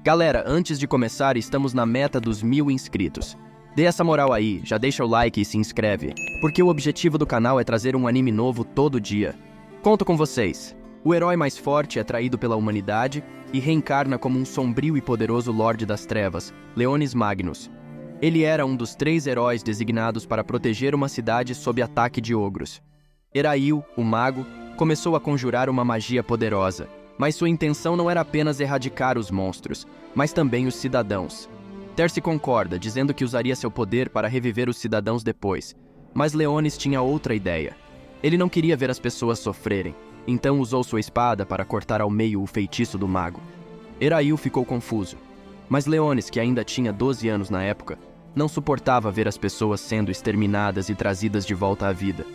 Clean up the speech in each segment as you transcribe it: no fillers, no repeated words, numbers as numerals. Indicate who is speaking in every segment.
Speaker 1: Galera, antes de começar, estamos na meta dos 1000 inscritos. Dê essa moral aí, já deixa o like e se inscreve, porque o objetivo do canal é trazer um anime novo todo dia. Conto com vocês. O herói mais forte é traído pela humanidade e reencarna como um sombrio e poderoso Lorde das Trevas, Leonis Magnus. Ele era um dos 3 heróis designados para proteger uma cidade sob ataque de ogros. Erail, o mago, começou a conjurar uma magia poderosa, mas sua intenção não era apenas erradicar os monstros, mas também os cidadãos. Terce concorda, dizendo que usaria seu poder para reviver os cidadãos depois, mas Leonis tinha outra ideia. Ele não queria ver as pessoas sofrerem, então usou sua espada para cortar ao meio o feitiço do mago. Erail ficou confuso, mas Leonis, que ainda tinha 12 anos na época, não suportava ver as pessoas sendo exterminadas e trazidas de volta à vida.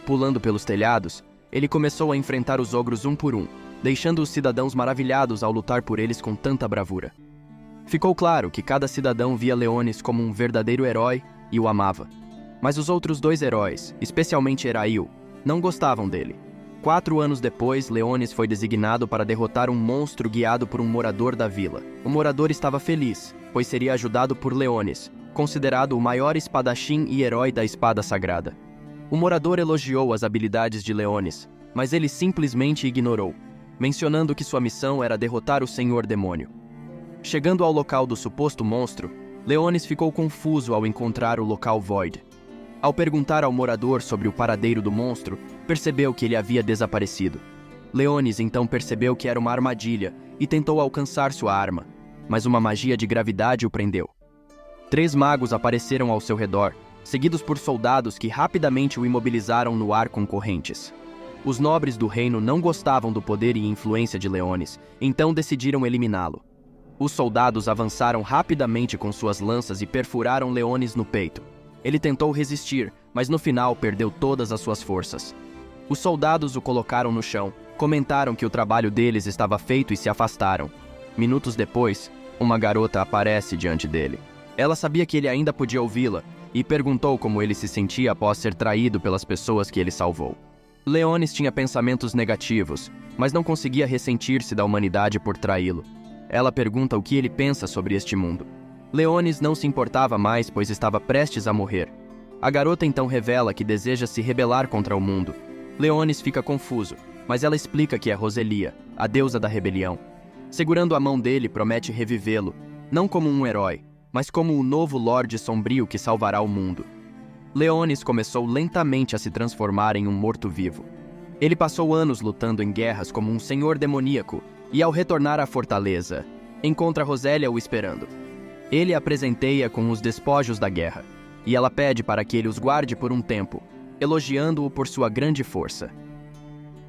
Speaker 1: Pulando pelos telhados, ele começou a enfrentar os ogros um por um, deixando os cidadãos maravilhados ao lutar por eles com tanta bravura. Ficou claro que cada cidadão via Leonis como um verdadeiro herói e o amava. Mas os outros 2 heróis, especialmente Erail, não gostavam dele. 4 anos depois, Leonis foi designado para derrotar um monstro guiado por um morador da vila. O morador estava feliz, pois seria ajudado por Leonis, considerado o maior espadachim e herói da espada sagrada. O morador elogiou as habilidades de Leonis, mas ele simplesmente ignorou, mencionando que sua missão era derrotar o Senhor Demônio. Chegando ao local do suposto monstro, Leonis ficou confuso ao encontrar o local Void. Ao perguntar ao morador sobre o paradeiro do monstro, percebeu que ele havia desaparecido. Leonis então percebeu que era uma armadilha e tentou alcançar sua arma, mas uma magia de gravidade o prendeu. 3 magos apareceram ao seu redor, seguidos por soldados que rapidamente o imobilizaram no ar com correntes. Os nobres do reino não gostavam do poder e influência de Leonis, então decidiram eliminá-lo. Os soldados avançaram rapidamente com suas lanças e perfuraram Leonis no peito. Ele tentou resistir, mas no final perdeu todas as suas forças. Os soldados o colocaram no chão, comentaram que o trabalho deles estava feito e se afastaram. Minutos depois, uma garota aparece diante dele. Ela sabia que ele ainda podia ouvi-la e perguntou como ele se sentia após ser traído pelas pessoas que ele salvou. Leonis tinha pensamentos negativos, mas não conseguia ressentir-se da humanidade por traí-lo. Ela pergunta o que ele pensa sobre este mundo. Leonis não se importava mais, pois estava prestes a morrer. A garota então revela que deseja se rebelar contra o mundo. Leonis fica confuso, mas ela explica que é Roselia, a deusa da rebelião. Segurando a mão dele, promete revivê-lo, não como um herói, mas como o novo Lorde Sombrio que salvará o mundo. Leonis começou lentamente a se transformar em um morto-vivo. Ele passou anos lutando em guerras como um senhor demoníaco e, ao retornar à fortaleza, encontra Rosélia o esperando. Ele a presenteia com os despojos da guerra, e ela pede para que ele os guarde por um tempo, elogiando-o por sua grande força.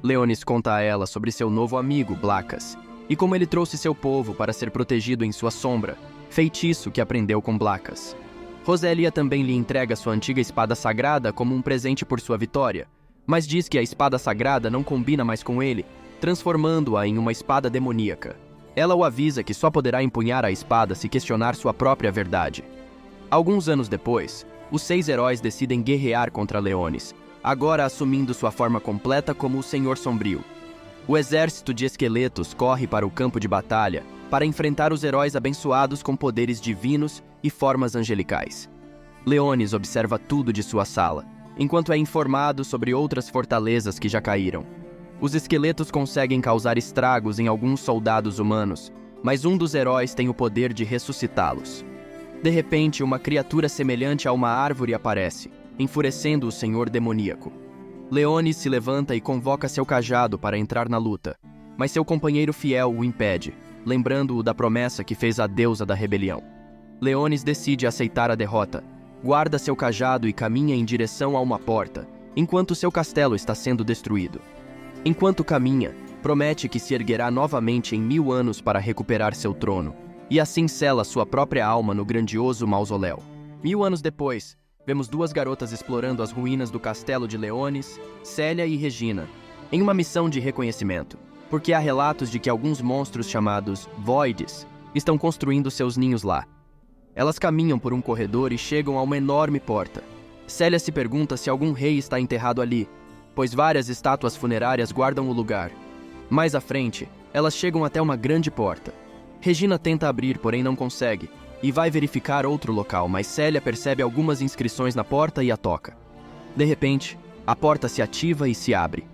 Speaker 1: Leonis conta a ela sobre seu novo amigo, Blacas, e como ele trouxe seu povo para ser protegido em sua sombra, feitiço que aprendeu com Blacas. Rosélia também lhe entrega sua antiga espada sagrada como um presente por sua vitória, mas diz que a espada sagrada não combina mais com ele, transformando-a em uma espada demoníaca. Ela o avisa que só poderá empunhar a espada se questionar sua própria verdade. Alguns anos depois, os 6 heróis decidem guerrear contra Leonis, agora assumindo sua forma completa como o Senhor Sombrio. O exército de esqueletos corre para o campo de batalha para enfrentar os heróis abençoados com poderes divinos e formas angelicais. Leonis observa tudo de sua sala, enquanto é informado sobre outras fortalezas que já caíram. Os esqueletos conseguem causar estragos em alguns soldados humanos, mas um dos heróis tem o poder de ressuscitá-los. De repente, uma criatura semelhante a uma árvore aparece, enfurecendo o senhor demoníaco. Leonis se levanta e convoca seu cajado para entrar na luta, mas seu companheiro fiel o impede, lembrando-o da promessa que fez à deusa da rebelião. Leonis decide aceitar a derrota, guarda seu cajado e caminha em direção a uma porta, enquanto seu castelo está sendo destruído. Enquanto caminha, promete que se erguerá novamente em 1000 anos para recuperar seu trono, e assim sela sua própria alma no grandioso mausoléu. 1000 anos depois, vemos 2 garotas explorando as ruínas do castelo de Leonis, Célia e Regina, em uma missão de reconhecimento, porque há relatos de que alguns monstros chamados Voids estão construindo seus ninhos lá. Elas caminham por um corredor e chegam a uma enorme porta. Célia se pergunta se algum rei está enterrado ali, pois várias estátuas funerárias guardam o lugar. Mais à frente, elas chegam até uma grande porta. Regina tenta abrir, porém não consegue, e vai verificar outro local, mas Célia percebe algumas inscrições na porta e a toca. De repente, a porta se ativa e se abre.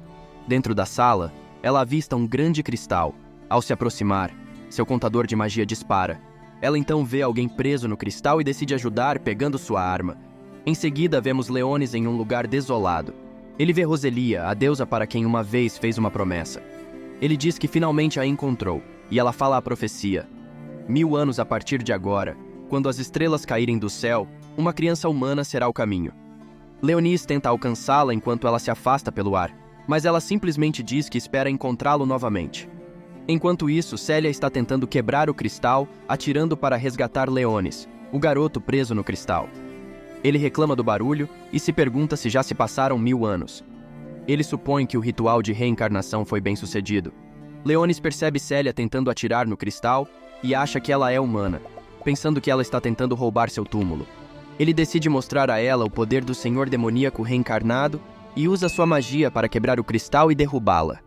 Speaker 1: Dentro da sala, ela avista um grande cristal. Ao se aproximar, seu contador de magia dispara. Ela então vê alguém preso no cristal e decide ajudar pegando sua arma. Em seguida, vemos Leonis em um lugar desolado. Ele vê Roselia, a deusa para quem uma vez fez uma promessa. Ele diz que finalmente a encontrou, e ela fala a profecia. 1000 anos a partir de agora, quando as estrelas caírem do céu, uma criança humana será o caminho. Leonis tenta alcançá-la enquanto ela se afasta pelo ar, mas ela simplesmente diz que espera encontrá-lo novamente. Enquanto isso, Célia está tentando quebrar o cristal, atirando para resgatar Leonis, o garoto preso no cristal. Ele reclama do barulho e se pergunta se já se passaram 1000 anos. Ele supõe que o ritual de reencarnação foi bem sucedido. Leonis percebe Célia tentando atirar no cristal e acha que ela é humana, pensando que ela está tentando roubar seu túmulo. Ele decide mostrar a ela o poder do Senhor Demoníaco reencarnado e usa sua magia para quebrar o cristal e derrubá-la.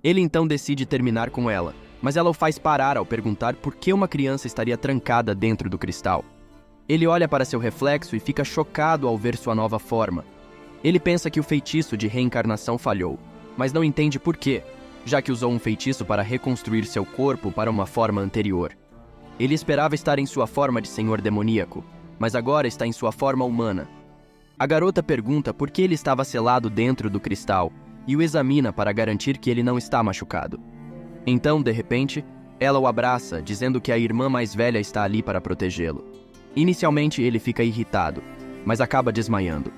Speaker 1: Ele então decide terminar com ela, mas ela o faz parar ao perguntar por que uma criança estaria trancada dentro do cristal. Ele olha para seu reflexo e fica chocado ao ver sua nova forma. Ele pensa que o feitiço de reencarnação falhou, mas não entende por quê, já que usou um feitiço para reconstruir seu corpo para uma forma anterior. Ele esperava estar em sua forma de Senhor Demoníaco, mas agora está em sua forma humana. A garota pergunta por que ele estava selado dentro do cristal e o examina para garantir que ele não está machucado. Então, de repente, ela o abraça, dizendo que a irmã mais velha está ali para protegê-lo. Inicialmente, ele fica irritado, mas acaba desmaiando.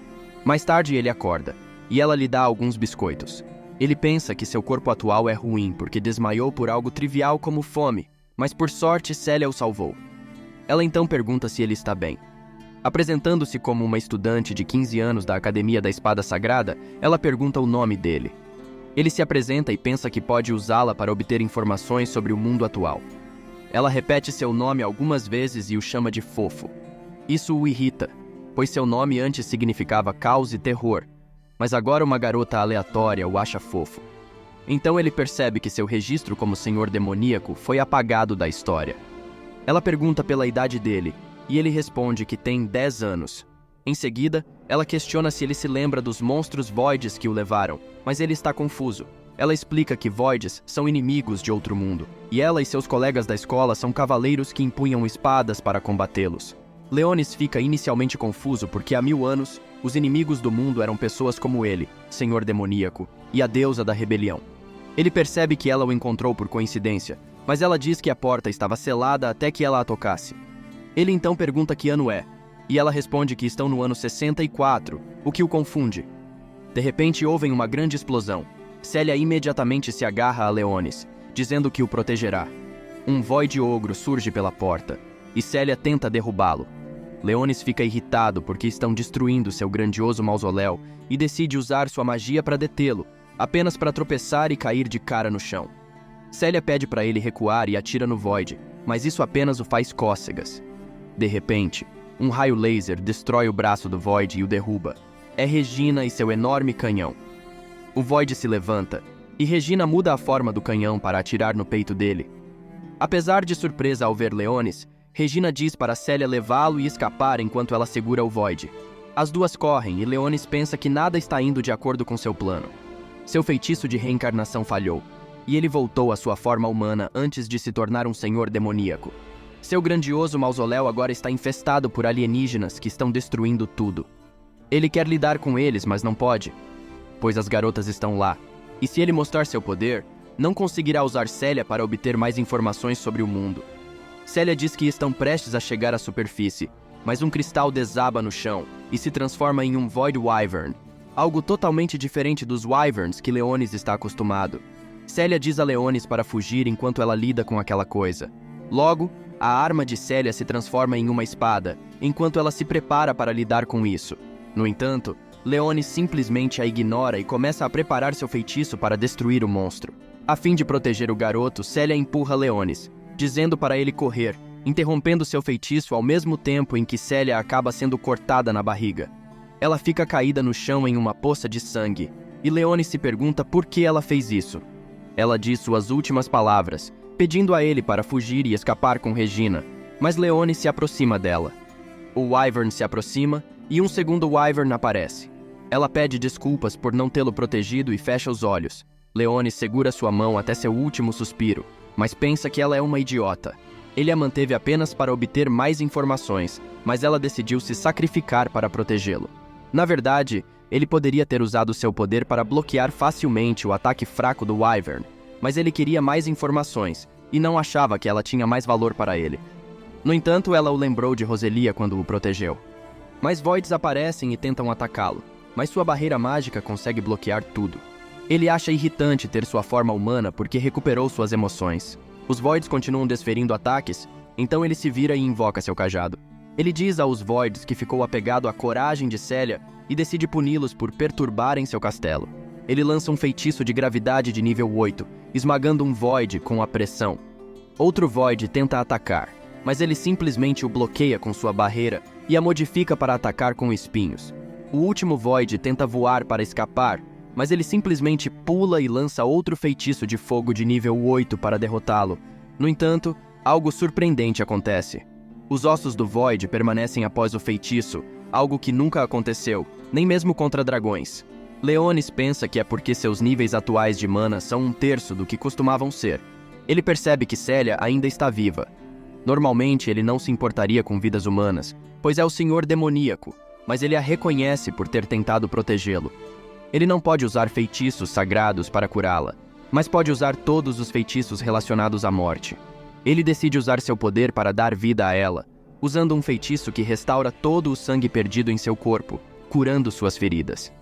Speaker 1: Mais tarde, ele acorda, e ela lhe dá alguns biscoitos. Ele pensa que seu corpo atual é ruim porque desmaiou por algo trivial como fome, mas por sorte Célia o salvou. Ela então pergunta se ele está bem. Apresentando-se como uma estudante de 15 anos da Academia da Espada Sagrada, ela pergunta o nome dele. Ele se apresenta e pensa que pode usá-la para obter informações sobre o mundo atual. Ela repete seu nome algumas vezes e o chama de Fofo. Isso o irrita, pois seu nome antes significava caos e terror, mas agora uma garota aleatória o acha fofo. Então ele percebe que seu registro como Senhor Demoníaco foi apagado da história. Ela pergunta pela idade dele, e ele responde que tem 10 anos. Em seguida, ela questiona se ele se lembra dos monstros Voids que o levaram, mas ele está confuso. Ela explica que Voids são inimigos de outro mundo, e ela e seus colegas da escola são cavaleiros que empunham espadas para combatê-los. Leonis fica inicialmente confuso porque há 1000 anos, os inimigos do mundo eram pessoas como ele, Senhor Demoníaco, e a deusa da rebelião. Ele percebe que ela o encontrou por coincidência, mas ela diz que a porta estava selada até que ela a tocasse. Ele então pergunta que ano é, e ela responde que estão no ano 64, o que o confunde. De repente ouvem uma grande explosão. Célia imediatamente se agarra a Leonis, dizendo que o protegerá. Um Void ogro surge pela porta, e Célia tenta derrubá-lo. Leonis fica irritado porque estão destruindo seu grandioso mausoléu e decide usar sua magia para detê-lo, apenas para tropeçar e cair de cara no chão. Célia pede para ele recuar e atira no Void, mas isso apenas o faz cócegas. De repente, um raio laser destrói o braço do Void e o derruba. É Regina e seu enorme canhão. O Void se levanta, e Regina muda a forma do canhão para atirar no peito dele. Apesar de surpresa ao ver Leonis, Regina diz para Célia levá-lo e escapar enquanto ela segura o Void. As duas correm e Leonis pensa que nada está indo de acordo com seu plano. Seu feitiço de reencarnação falhou, e ele voltou à sua forma humana antes de se tornar um senhor demoníaco. Seu grandioso mausoléu agora está infestado por alienígenas que estão destruindo tudo. Ele quer lidar com eles, mas não pode, pois as garotas estão lá, e se ele mostrar seu poder, não conseguirá usar Célia para obter mais informações sobre o mundo. Célia diz que estão prestes a chegar à superfície, mas um cristal desaba no chão e se transforma em um Void Wyvern, algo totalmente diferente dos Wyverns que Leonis está acostumado. Célia diz a Leonis para fugir enquanto ela lida com aquela coisa. Logo, a arma de Célia se transforma em uma espada, enquanto ela se prepara para lidar com isso. No entanto, Leonis simplesmente a ignora e começa a preparar seu feitiço para destruir o monstro. A fim de proteger o garoto, Célia empurra Leonis, dizendo para ele correr, interrompendo seu feitiço ao mesmo tempo em que Célia acaba sendo cortada na barriga. Ela fica caída no chão em uma poça de sangue, e Leonis se pergunta por que ela fez isso. Ela diz suas últimas palavras, pedindo a ele para fugir e escapar com Regina, mas Leonis se aproxima dela. O Wyvern se aproxima e um segundo Wyvern aparece. Ela pede desculpas por não tê-lo protegido e fecha os olhos. Leonis segura sua mão até seu último suspiro, mas pensa que ela é uma idiota. Ele a manteve apenas para obter mais informações, mas ela decidiu se sacrificar para protegê-lo. Na verdade, ele poderia ter usado seu poder para bloquear facilmente o ataque fraco do Wyvern, mas ele queria mais informações e não achava que ela tinha mais valor para ele. No entanto, ela o lembrou de Roselia quando o protegeu. Mais Voids aparecem e tentam atacá-lo, mas sua barreira mágica consegue bloquear tudo. Ele acha irritante ter sua forma humana porque recuperou suas emoções. Os Voids continuam desferindo ataques, então ele se vira e invoca seu cajado. Ele diz aos Voids que ficou apegado à coragem de Célia e decide puni-los por perturbarem seu castelo. Ele lança um feitiço de gravidade de nível 8, esmagando um Void com a pressão. Outro Void tenta atacar, mas ele simplesmente o bloqueia com sua barreira e a modifica para atacar com espinhos. O último Void tenta voar para escapar, mas ele simplesmente pula e lança outro feitiço de fogo de nível 8 para derrotá-lo. No entanto, algo surpreendente acontece. Os ossos do Void permanecem após o feitiço, algo que nunca aconteceu, nem mesmo contra dragões. Leonis pensa que é porque seus níveis atuais de mana são 1/3 do que costumavam ser. Ele percebe que Célia ainda está viva. Normalmente ele não se importaria com vidas humanas, pois é o senhor demoníaco, mas ele a reconhece por ter tentado protegê-lo. Ele não pode usar feitiços sagrados para curá-la, mas pode usar todos os feitiços relacionados à morte. Ele decide usar seu poder para dar vida a ela, usando um feitiço que restaura todo o sangue perdido em seu corpo, curando suas feridas.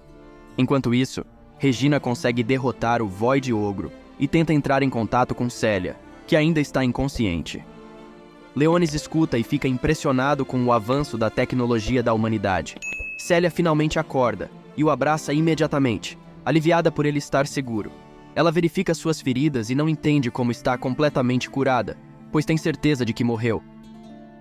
Speaker 1: Enquanto isso, Regina consegue derrotar o Void Ogro e tenta entrar em contato com Célia, que ainda está inconsciente. Leonis escuta e fica impressionado com o avanço da tecnologia da humanidade. Célia finalmente acorda e o abraça imediatamente, aliviada por ele estar seguro. Ela verifica suas feridas e não entende como está completamente curada, pois tem certeza de que morreu.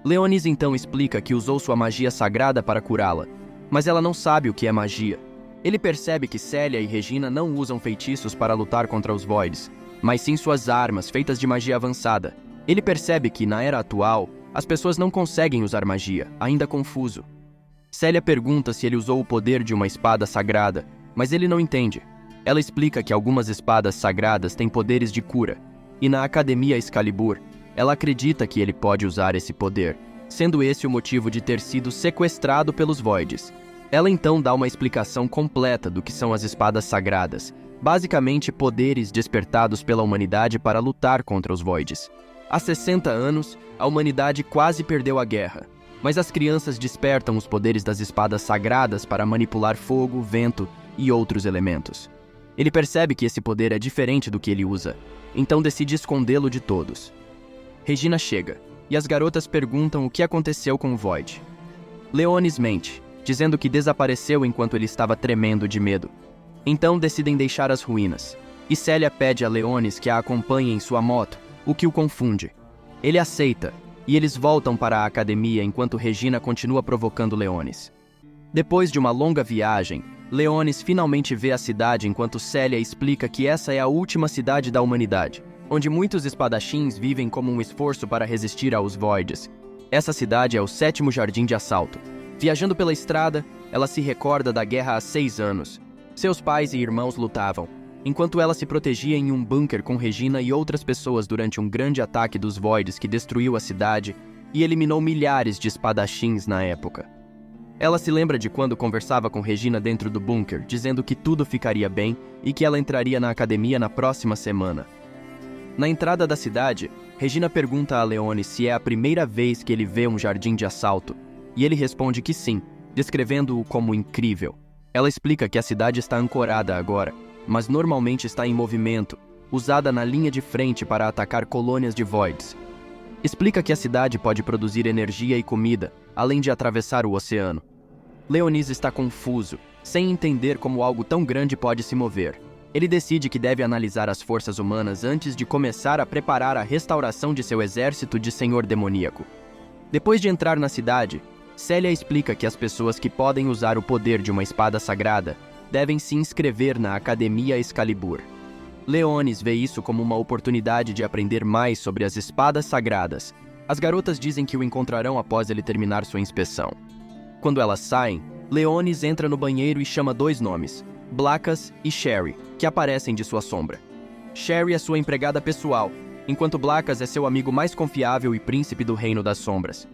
Speaker 1: Leonis então explica que usou sua magia sagrada para curá-la, mas ela não sabe o que é magia. Ele percebe que Célia e Regina não usam feitiços para lutar contra os Voids, mas sim suas armas feitas de magia avançada. Ele percebe que, na era atual, as pessoas não conseguem usar magia, ainda confuso. Célia pergunta se ele usou o poder de uma espada sagrada, mas ele não entende. Ela explica que algumas espadas sagradas têm poderes de cura, e na Academia Excalibur, ela acredita que ele pode usar esse poder, sendo esse o motivo de ter sido sequestrado pelos Voids. Ela então dá uma explicação completa do que são as espadas sagradas, basicamente poderes despertados pela humanidade para lutar contra os Voids. Há 60 anos, a humanidade quase perdeu a guerra, mas as crianças despertam os poderes das espadas sagradas para manipular fogo, vento e outros elementos. Ele percebe que esse poder é diferente do que ele usa, então decide escondê-lo de todos. Regina chega, e as garotas perguntam o que aconteceu com o Void. Leonis mente, dizendo que desapareceu enquanto ele estava tremendo de medo. Então decidem deixar as ruínas, e Célia pede a Leonis que a acompanhe em sua moto, o que o confunde. Ele aceita, e eles voltam para a academia enquanto Regina continua provocando Leonis. Depois de uma longa viagem, Leonis finalmente vê a cidade enquanto Célia explica que essa é a última cidade da humanidade, onde muitos espadachins vivem como um esforço para resistir aos Voids. Essa cidade é o 7º Jardim de Assalto. Viajando pela estrada, ela se recorda da guerra há 6 anos. Seus pais e irmãos lutavam, enquanto ela se protegia em um bunker com Regina e outras pessoas durante um grande ataque dos Voids que destruiu a cidade e eliminou milhares de espadachins na época. Ela se lembra de quando conversava com Regina dentro do bunker, dizendo que tudo ficaria bem e que ela entraria na academia na próxima semana. Na entrada da cidade, Regina pergunta a Leonis se é a primeira vez que ele vê um jardim de assalto, e ele responde que sim, descrevendo-o como incrível. Ela explica que a cidade está ancorada agora, mas normalmente está em movimento, usada na linha de frente para atacar colônias de Voids. Explica que a cidade pode produzir energia e comida, além de atravessar o oceano. Leonis está confuso, sem entender como algo tão grande pode se mover. Ele decide que deve analisar as forças humanas antes de começar a preparar a restauração de seu exército de senhor demoníaco. Depois de entrar na cidade, Célia explica que as pessoas que podem usar o poder de uma espada sagrada devem se inscrever na Academia Excalibur. Leonis vê isso como uma oportunidade de aprender mais sobre as espadas sagradas. As garotas dizem que o encontrarão após ele terminar sua inspeção. Quando elas saem, Leonis entra no banheiro e chama 2 nomes, Blackas e Sherry, que aparecem de sua sombra. Sherry é sua empregada pessoal, enquanto Blackas é seu amigo mais confiável e príncipe do Reino das Sombras.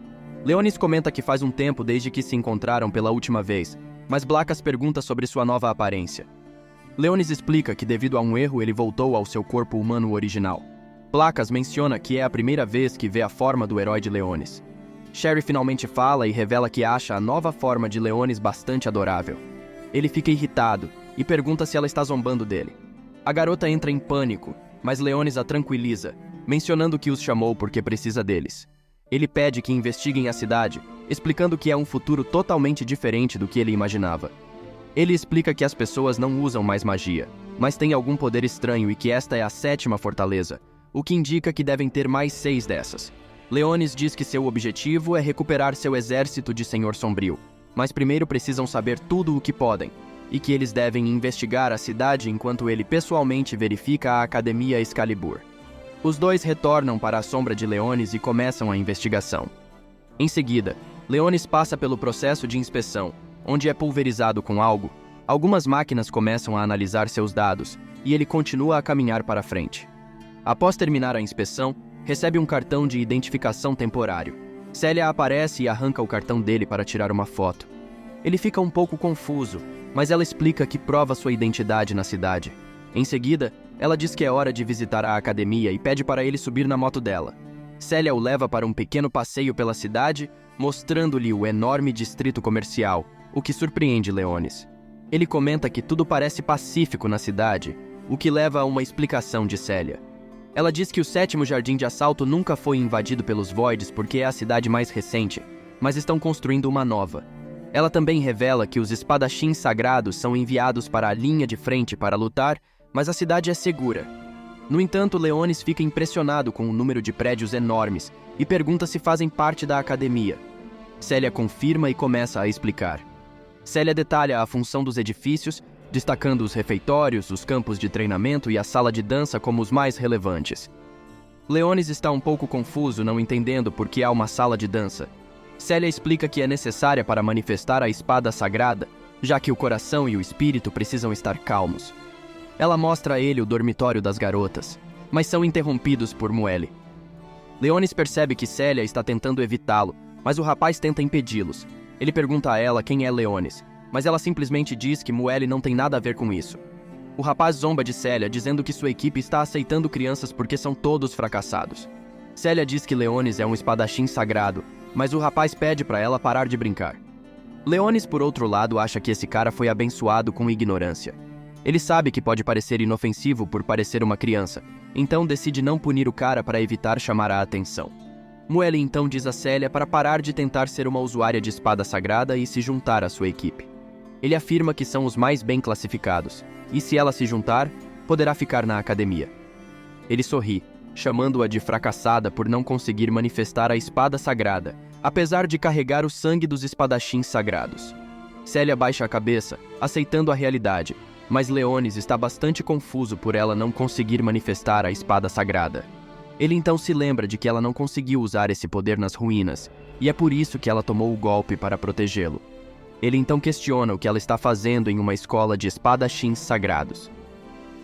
Speaker 1: Leonis comenta que faz um tempo desde que se encontraram pela última vez, mas Blackas pergunta sobre sua nova aparência. Leonis explica que devido a um erro ele voltou ao seu corpo humano original. Blackas menciona que é a primeira vez que vê a forma do herói de Leonis. Sherry finalmente fala e revela que acha a nova forma de Leonis bastante adorável. Ele fica irritado e pergunta se ela está zombando dele. A garota entra em pânico, mas Leonis a tranquiliza, mencionando que os chamou porque precisa deles. Ele pede que investiguem a cidade, explicando que é um futuro totalmente diferente do que ele imaginava. Ele explica que as pessoas não usam mais magia, mas têm algum poder estranho e que esta é a 7ª fortaleza, o que indica que devem ter mais 6 dessas. Leonis diz que seu objetivo é recuperar seu exército de Senhor Sombrio, mas primeiro precisam saber tudo o que podem, e que eles devem investigar a cidade enquanto ele pessoalmente verifica a Academia Excalibur. Os 2 retornam para a sombra de Leonis e começam a investigação. Em seguida, Leonis passa pelo processo de inspeção, onde é pulverizado com algo. Algumas máquinas começam a analisar seus dados, e ele continua a caminhar para frente. Após terminar a inspeção, recebe um cartão de identificação temporário. Celia aparece e arranca o cartão dele para tirar uma foto. Ele fica um pouco confuso, mas ela explica que prova sua identidade na cidade. Em seguida, ela diz que é hora de visitar a academia e pede para ele subir na moto dela. Celia o leva para um pequeno passeio pela cidade, mostrando-lhe o enorme distrito comercial, o que surpreende Leonis. Ele comenta que tudo parece pacífico na cidade, o que leva a uma explicação de Celia. Ela diz que o 7º jardim de assalto nunca foi invadido pelos Voids porque é a cidade mais recente, mas estão construindo uma nova. Ela também revela que os espadachins sagrados são enviados para a linha de frente para lutar, mas a cidade é segura. No entanto, Leonis fica impressionado com o número de prédios enormes e pergunta se fazem parte da academia. Celia confirma e começa a explicar. Celia detalha a função dos edifícios, destacando os refeitórios, os campos de treinamento e a sala de dança como os mais relevantes. Leonis está um pouco confuso, não entendendo por que há uma sala de dança. Celia explica que é necessária para manifestar a espada sagrada, já que o coração e o espírito precisam estar calmos. Ela mostra a ele o dormitório das garotas, mas são interrompidos por Muelle. Leonis percebe que Celia está tentando evitá-lo, mas o rapaz tenta impedi-los. Ele pergunta a ela quem é Leonis, mas ela simplesmente diz que Muelle não tem nada a ver com isso. O rapaz zomba de Celia, dizendo que sua equipe está aceitando crianças porque são todos fracassados. Celia diz que Leonis é um espadachim sagrado, mas o rapaz pede para ela parar de brincar. Leonis, por outro lado, acha que esse cara foi abençoado com ignorância. Ele sabe que pode parecer inofensivo por parecer uma criança, então decide não punir o cara para evitar chamar a atenção. Muelle então diz a Celia para parar de tentar ser uma usuária de espada sagrada e se juntar à sua equipe. Ele afirma que são os mais bem classificados, e se ela se juntar, poderá ficar na academia. Ele sorri, chamando-a de fracassada por não conseguir manifestar a espada sagrada, apesar de carregar o sangue dos espadachins sagrados. Celia baixa a cabeça, aceitando a realidade, mas Leonis está bastante confuso por ela não conseguir manifestar a espada sagrada. Ele então se lembra de que ela não conseguiu usar esse poder nas ruínas, e é por isso que ela tomou o golpe para protegê-lo. Ele então questiona o que ela está fazendo em uma escola de espadachins sagrados.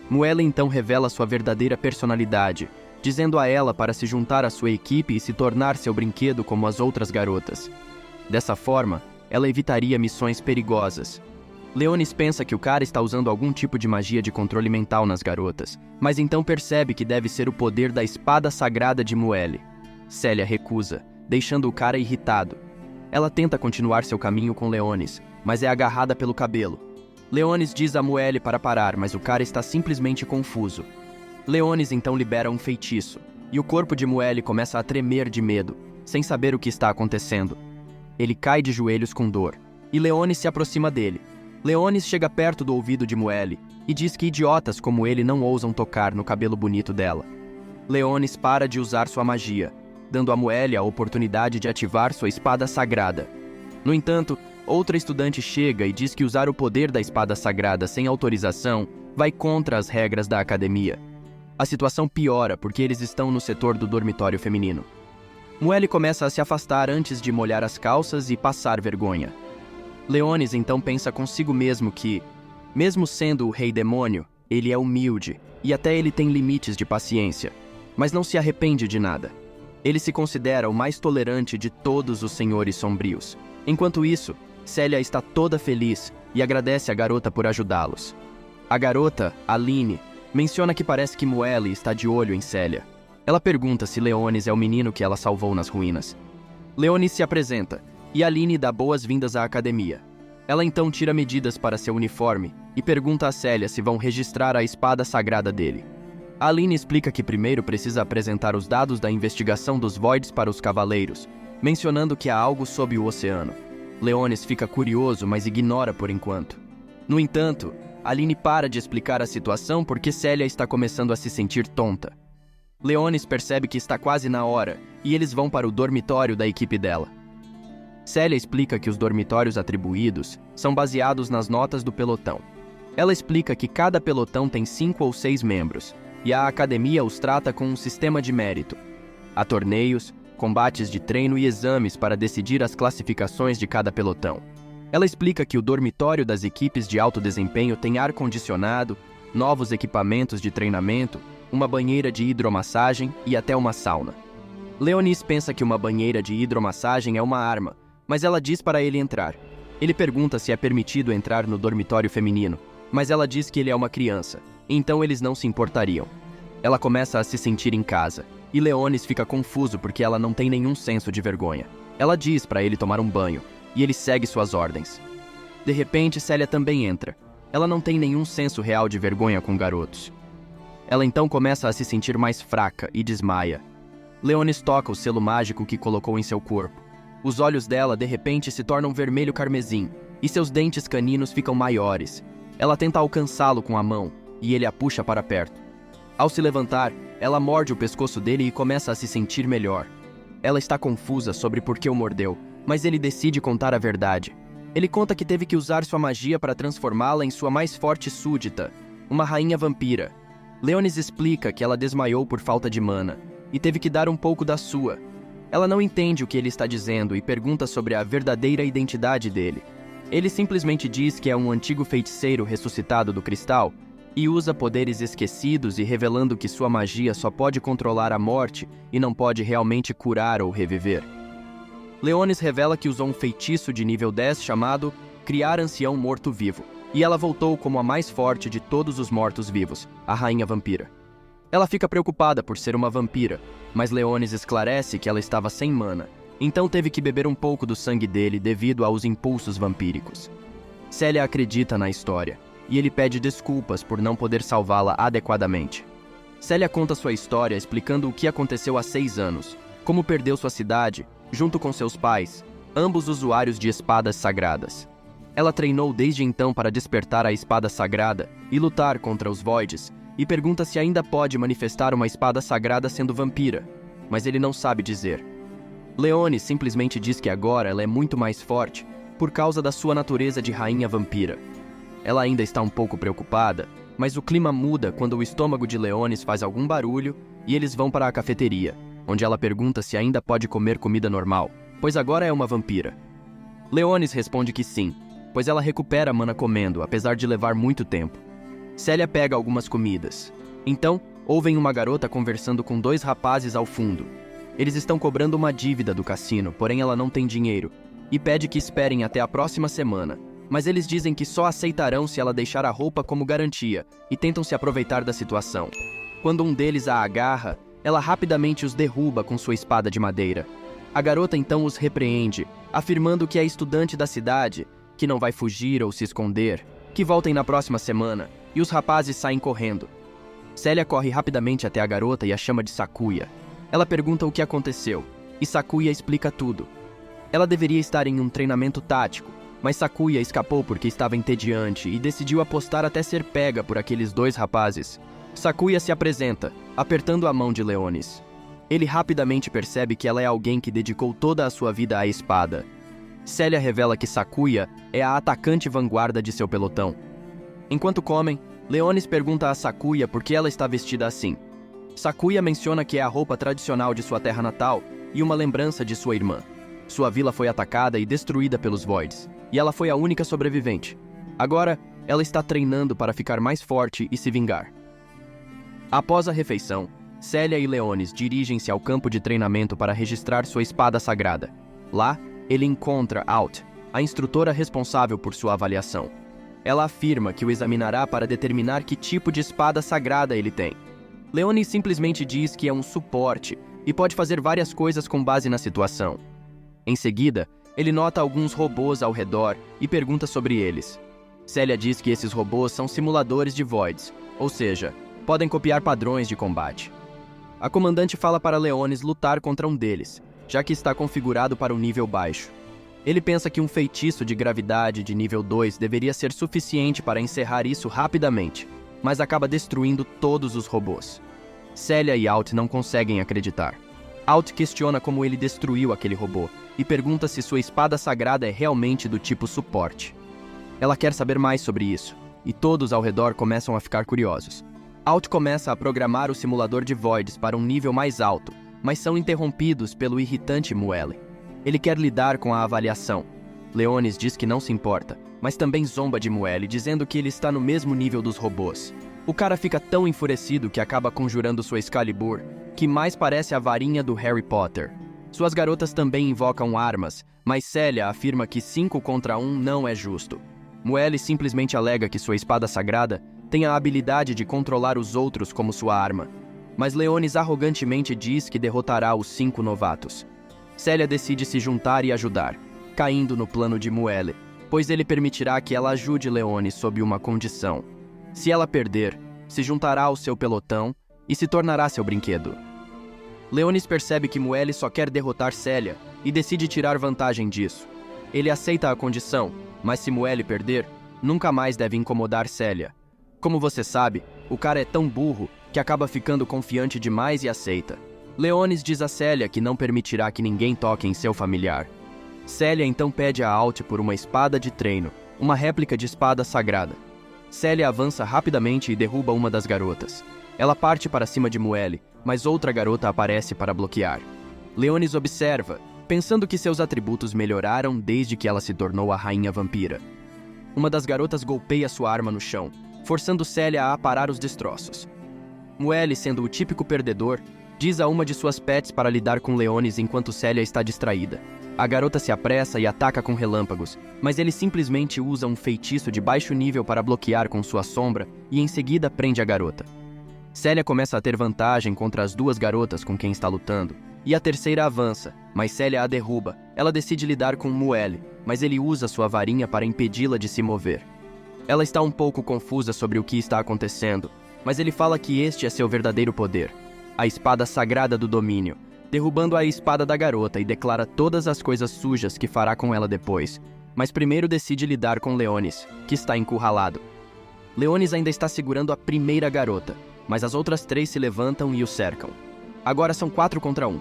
Speaker 1: Muelle então revela sua verdadeira personalidade, dizendo a ela para se juntar à sua equipe e se tornar seu brinquedo como as outras garotas. Dessa forma, ela evitaria missões perigosas. Leonis pensa que o cara está usando algum tipo de magia de controle mental nas garotas, mas então percebe que deve ser o poder da espada sagrada de Muelle. Celia recusa, deixando o cara irritado. Ela tenta continuar seu caminho com Leonis, mas é agarrada pelo cabelo. Leonis diz a Muelle para parar, mas o cara está simplesmente confuso. Leonis então libera um feitiço, e o corpo de Muelle começa a tremer de medo, sem saber o que está acontecendo. Ele cai de joelhos com dor, e Leonis se aproxima dele. Leonis chega perto do ouvido de Muelle e diz que idiotas como ele não ousam tocar no cabelo bonito dela. Leonis para de usar sua magia, dando a Muelle a oportunidade de ativar sua espada sagrada. No entanto, outra estudante chega e diz que usar o poder da espada sagrada sem autorização vai contra as regras da academia. A situação piora porque eles estão no setor do dormitório feminino. Muelle começa a se afastar antes de molhar as calças e passar vergonha. Leonis então pensa consigo mesmo que, mesmo sendo o rei demônio, ele é humilde e até ele tem limites de paciência, mas não se arrepende de nada. Ele se considera o mais tolerante de todos os senhores sombrios. Enquanto isso, Célia está toda feliz e agradece a garota por ajudá-los. A garota, Aline, menciona que parece que Muelle está de olho em Célia. Ela pergunta se Leonis é o menino que ela salvou nas ruínas. Leonis se apresenta e Aline dá boas-vindas à academia. Ela então tira medidas para seu uniforme e pergunta a Célia se vão registrar a espada sagrada dele. Aline explica que primeiro precisa apresentar os dados da investigação dos Voids para os cavaleiros, mencionando que há algo sob o oceano. Leonis fica curioso, mas ignora por enquanto. No entanto, Aline para de explicar a situação porque Célia está começando a se sentir tonta. Leonis percebe que está quase na hora e eles vão para o dormitório da equipe dela. Célia explica que os dormitórios atribuídos são baseados nas notas do pelotão. Ela explica que cada pelotão tem 5 ou 6 membros, e a academia os trata com um sistema de mérito. Há torneios, combates de treino e exames para decidir as classificações de cada pelotão. Ela explica que o dormitório das equipes de alto desempenho tem ar-condicionado, novos equipamentos de treinamento, uma banheira de hidromassagem e até uma sauna. Leonis pensa que uma banheira de hidromassagem é uma arma, mas ela diz para ele entrar. Ele pergunta se é permitido entrar no dormitório feminino, mas ela diz que ele é uma criança, então eles não se importariam. Ela começa a se sentir em casa, e Leonis fica confuso porque ela não tem nenhum senso de vergonha. Ela diz para ele tomar um banho, e ele segue suas ordens. De repente, Célia também entra. Ela não tem nenhum senso real de vergonha com garotos. Ela então começa a se sentir mais fraca e desmaia. Leonis toca o selo mágico que colocou em seu corpo. Os olhos dela, de repente, se tornam vermelho carmesim, e seus dentes caninos ficam maiores. Ela tenta alcançá-lo com a mão, e ele a puxa para perto. Ao se levantar, ela morde o pescoço dele e começa a se sentir melhor. Ela está confusa sobre por que o mordeu, mas ele decide contar a verdade. Ele conta que teve que usar sua magia para transformá-la em sua mais forte súdita, uma rainha vampira. Leonis explica que ela desmaiou por falta de mana, e teve que dar um pouco da sua. Ela não entende o que ele está dizendo e pergunta sobre a verdadeira identidade dele. Ele simplesmente diz que é um antigo feiticeiro ressuscitado do cristal e usa poderes esquecidos e revelando que sua magia só pode controlar a morte e não pode realmente curar ou reviver. Leonis revela que usou um feitiço de nível 10 chamado Criar Ancião Morto-Vivo, e ela voltou como a mais forte de todos os mortos-vivos, a Rainha Vampira. Ela fica preocupada por ser uma vampira, mas Leonis esclarece que ela estava sem mana, então teve que beber um pouco do sangue dele devido aos impulsos vampíricos. Célia acredita na história, e ele pede desculpas por não poder salvá-la adequadamente. Célia conta sua história explicando o que aconteceu há 6 anos, como perdeu sua cidade, junto com seus pais, ambos usuários de espadas sagradas. Ela treinou desde então para despertar a espada sagrada e lutar contra os Voids, e pergunta se ainda pode manifestar uma espada sagrada sendo vampira, mas ele não sabe dizer. Leonis simplesmente diz que agora ela é muito mais forte por causa da sua natureza de rainha vampira. Ela ainda está um pouco preocupada, mas o clima muda quando o estômago de Leonis faz algum barulho e eles vão para a cafeteria, onde ela pergunta se ainda pode comer comida normal, pois agora é uma vampira. Leonis responde que sim, pois ela recupera a mana comendo, apesar de levar muito tempo. Célia pega algumas comidas. Então, ouvem uma garota conversando com 2 rapazes ao fundo. Eles estão cobrando uma dívida do cassino, porém ela não tem dinheiro, e pede que esperem até a próxima semana. Mas eles dizem que só aceitarão se ela deixar a roupa como garantia, e tentam se aproveitar da situação. Quando um deles a agarra, ela rapidamente os derruba com sua espada de madeira. A garota então os repreende, afirmando que é estudante da cidade, que não vai fugir ou se esconder, que voltem na próxima semana, e os rapazes saem correndo. Célia corre rapidamente até a garota e a chama de Sakuya. Ela pergunta o que aconteceu, e Sakuya explica tudo. Ela deveria estar em um treinamento tático, mas Sakuya escapou porque estava entediante e decidiu apostar até ser pega por aqueles 2 rapazes. Sakuya se apresenta, apertando a mão de Leonis. Ele rapidamente percebe que ela é alguém que dedicou toda a sua vida à espada. Célia revela que Sakuya é a atacante vanguarda de seu pelotão. Enquanto comem, Leonis pergunta a Sakuya por que ela está vestida assim. Sakuya menciona que é a roupa tradicional de sua terra natal e uma lembrança de sua irmã. Sua vila foi atacada e destruída pelos Voids, e ela foi a única sobrevivente. Agora, ela está treinando para ficar mais forte e se vingar. Após a refeição, Célia e Leonis dirigem-se ao campo de treinamento para registrar sua espada sagrada. Lá, ele encontra Alt, a instrutora responsável por sua avaliação. Ela afirma que o examinará para determinar que tipo de espada sagrada ele tem. Leonis simplesmente diz que é um suporte e pode fazer várias coisas com base na situação. Em seguida, ele nota alguns robôs ao redor e pergunta sobre eles. Célia diz que esses robôs são simuladores de Voids, ou seja, podem copiar padrões de combate. A comandante fala para Leonis lutar contra um deles, já que está configurado para um nível baixo. Ele pensa que um feitiço de gravidade de nível 2 deveria ser suficiente para encerrar isso rapidamente, mas acaba destruindo todos os robôs. Célia e Alt não conseguem acreditar. Alt questiona como ele destruiu aquele robô e pergunta se sua espada sagrada é realmente do tipo suporte. Ela quer saber mais sobre isso, e todos ao redor começam a ficar curiosos. Alt começa a programar o simulador de Voids para um nível mais alto, mas são interrompidos pelo irritante Muelle. Ele quer lidar com a avaliação. Leonis diz que não se importa, mas também zomba de Muelle, dizendo que ele está no mesmo nível dos robôs. O cara fica tão enfurecido que acaba conjurando sua Excalibur, que mais parece a varinha do Harry Potter. Suas garotas também invocam armas, mas Célia afirma que 5 contra 1 não é justo. Muelle simplesmente alega que sua espada sagrada tem a habilidade de controlar os outros como sua arma. Mas Leonis arrogantemente diz que derrotará os 5 novatos. Célia decide se juntar e ajudar, caindo no plano de Muelle, pois ele permitirá que ela ajude Leonis sob uma condição. Se ela perder, se juntará ao seu pelotão e se tornará seu brinquedo. Leonis percebe que Muelle só quer derrotar Célia e decide tirar vantagem disso. Ele aceita a condição, mas se Muelle perder, nunca mais deve incomodar Célia. Como você sabe, o cara é tão burro que acaba ficando confiante demais e aceita. Leonis diz a Célia que não permitirá que ninguém toque em seu familiar. Célia então pede a Alt por uma espada de treino, uma réplica de espada sagrada. Célia avança rapidamente e derruba uma das garotas. Ela parte para cima de Muelle, mas outra garota aparece para bloquear. Leonis observa, pensando que seus atributos melhoraram desde que ela se tornou a rainha vampira. Uma das garotas golpeia sua arma no chão, forçando Célia a aparar os destroços. Muelle, sendo o típico perdedor, diz a uma de suas pets para lidar com Leonis enquanto Célia está distraída. A garota se apressa e ataca com relâmpagos, mas ele simplesmente usa um feitiço de baixo nível para bloquear com sua sombra e em seguida prende a garota. Célia começa a ter vantagem contra as 2 garotas com quem está lutando, e a terceira avança, mas Célia a derruba. Ela decide lidar com Muelle, mas ele usa sua varinha para impedi-la de se mover. Ela está um pouco confusa sobre o que está acontecendo, mas ele fala que este é seu verdadeiro poder, a espada sagrada do domínio, derrubando a espada da garota e declara todas as coisas sujas que fará com ela depois, mas primeiro decide lidar com Leonis, que está encurralado. Leonis ainda está segurando a primeira garota, mas as outras 3 se levantam e o cercam. Agora são 4 contra 1.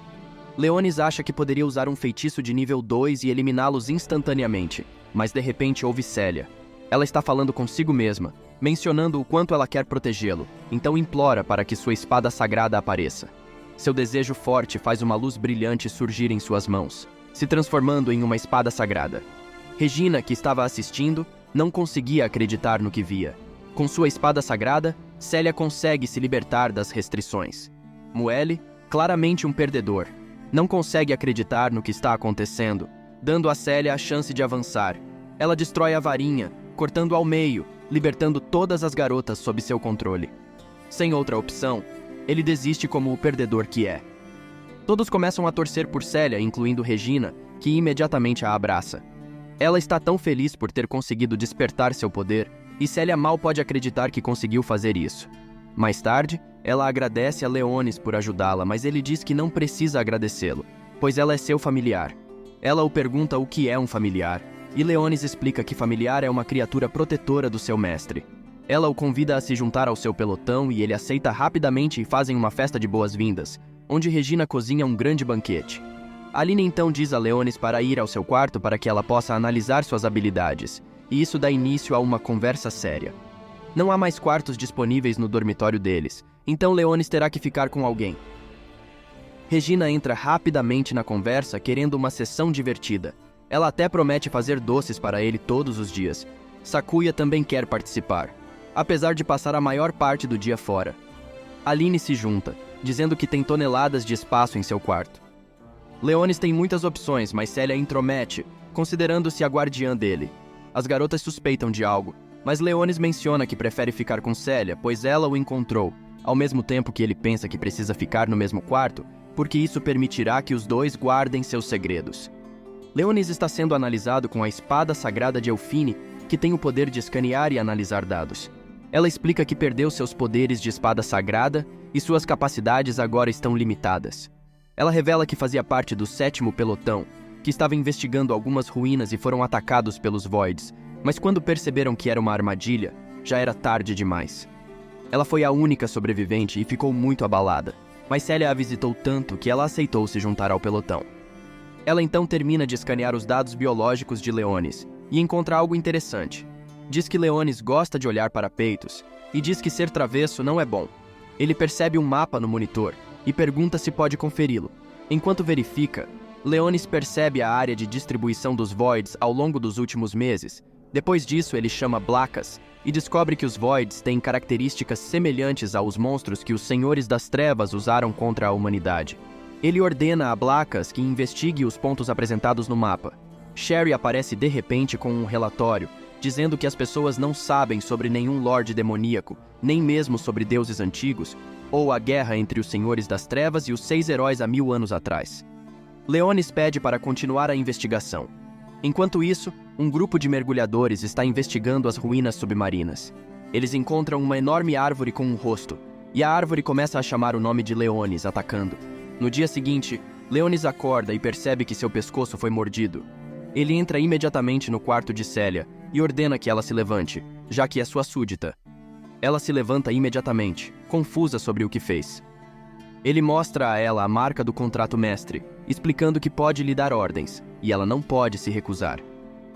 Speaker 1: Leonis acha que poderia usar um feitiço de nível 2 e eliminá-los instantaneamente, mas de repente ouve Célia. Ela está falando consigo mesma, mencionando o quanto ela quer protegê-lo, então implora para que sua espada sagrada apareça. Seu desejo forte faz uma luz brilhante surgir em suas mãos, se transformando em uma espada sagrada. Regina, que estava assistindo, não conseguia acreditar no que via. Com sua espada sagrada, Célia consegue se libertar das restrições. Muelle, claramente um perdedor, não consegue acreditar no que está acontecendo, dando a Célia a chance de avançar. Ela destrói a varinha, cortando ao meio, libertando todas as garotas sob seu controle. Sem outra opção, ele desiste como o perdedor que é. Todos começam a torcer por Célia, incluindo Regina, que imediatamente a abraça. Ela está tão feliz por ter conseguido despertar seu poder, e Célia mal pode acreditar que conseguiu fazer isso. Mais tarde, ela agradece a Leonis por ajudá-la, mas ele diz que não precisa agradecê-lo, pois ela é seu familiar. Ela o pergunta o que é um familiar, e Leonis explica que familiar é uma criatura protetora do seu mestre. Ela o convida a se juntar ao seu pelotão e ele aceita rapidamente e fazem uma festa de boas-vindas, onde Regina cozinha um grande banquete. Aline então diz a Leonis para ir ao seu quarto para que ela possa analisar suas habilidades, e isso dá início a uma conversa séria. Não há mais quartos disponíveis no dormitório deles, então Leonis terá que ficar com alguém. Regina entra rapidamente na conversa querendo uma sessão divertida. Ela até promete fazer doces para ele todos os dias. Sakuya também quer participar, apesar de passar a maior parte do dia fora. Aline se junta, dizendo que tem toneladas de espaço em seu quarto. Leonis tem muitas opções, mas Célia intromete, considerando-se a guardiã dele. As garotas suspeitam de algo, mas Leonis menciona que prefere ficar com Célia, pois ela o encontrou, ao mesmo tempo que ele pensa que precisa ficar no mesmo quarto, porque isso permitirá que os dois guardem seus segredos. Leonis está sendo analisado com a espada sagrada de Elfine, que tem o poder de escanear e analisar dados. Ela explica que perdeu seus poderes de espada sagrada e suas capacidades agora estão limitadas. Ela revela que fazia parte do 7º pelotão, que estava investigando algumas ruínas e foram atacados pelos Voids, mas quando perceberam que era uma armadilha, já era tarde demais. Ela foi a única sobrevivente e ficou muito abalada, mas Célia a visitou tanto que ela aceitou se juntar ao pelotão. Ela então termina de escanear os dados biológicos de Leonis e encontra algo interessante. Diz que Leonis gosta de olhar para peitos e diz que ser travesso não é bom. Ele percebe um mapa no monitor e pergunta se pode conferi-lo. Enquanto verifica, Leonis percebe a área de distribuição dos Voids ao longo dos últimos meses. Depois disso, ele chama Blackas e descobre que os Voids têm características semelhantes aos monstros que os Senhores das Trevas usaram contra a humanidade. Ele ordena a Blackas que investigue os pontos apresentados no mapa. Sherry aparece de repente com um relatório, dizendo que as pessoas não sabem sobre nenhum Lorde demoníaco, nem mesmo sobre deuses antigos, ou a guerra entre os Senhores das Trevas e os 6 heróis há 1000 anos atrás. Leonis pede para continuar a investigação. Enquanto isso, um grupo de mergulhadores está investigando as ruínas submarinas. Eles encontram uma enorme árvore com um rosto, e a árvore começa a chamar o nome de Leonis, atacando. No dia seguinte, Leonis acorda e percebe que seu pescoço foi mordido. Ele entra imediatamente no quarto de Célia e ordena que ela se levante, já que é sua súdita. Ela se levanta imediatamente, confusa sobre o que fez. Ele mostra a ela a marca do contrato mestre, explicando que pode lhe dar ordens, e ela não pode se recusar.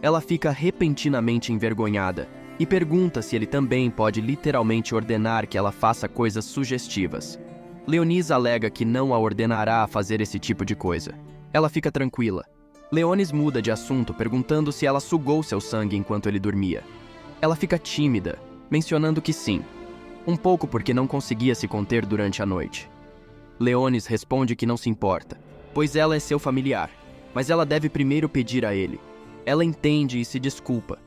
Speaker 1: Ela fica repentinamente envergonhada e pergunta se ele também pode literalmente ordenar que ela faça coisas sugestivas. Leonis alega que não a ordenará a fazer esse tipo de coisa. Ela fica tranquila. Leonis muda de assunto perguntando se ela sugou seu sangue enquanto ele dormia. Ela fica tímida, mencionando que sim, um pouco porque não conseguia se conter durante a noite. Leonis responde que não se importa, pois ela é seu familiar, mas ela deve primeiro pedir a ele. Ela entende e se desculpa.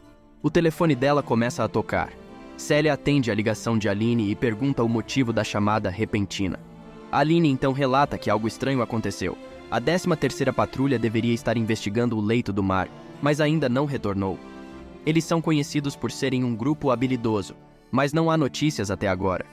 Speaker 1: O telefone dela começa a tocar. Célia atende a ligação de Aline e pergunta o motivo da chamada repentina. Aline então relata que algo estranho aconteceu. A 13ª patrulha deveria estar investigando o leito do mar, mas ainda não retornou. Eles são conhecidos por serem um grupo habilidoso, mas não há notícias até agora.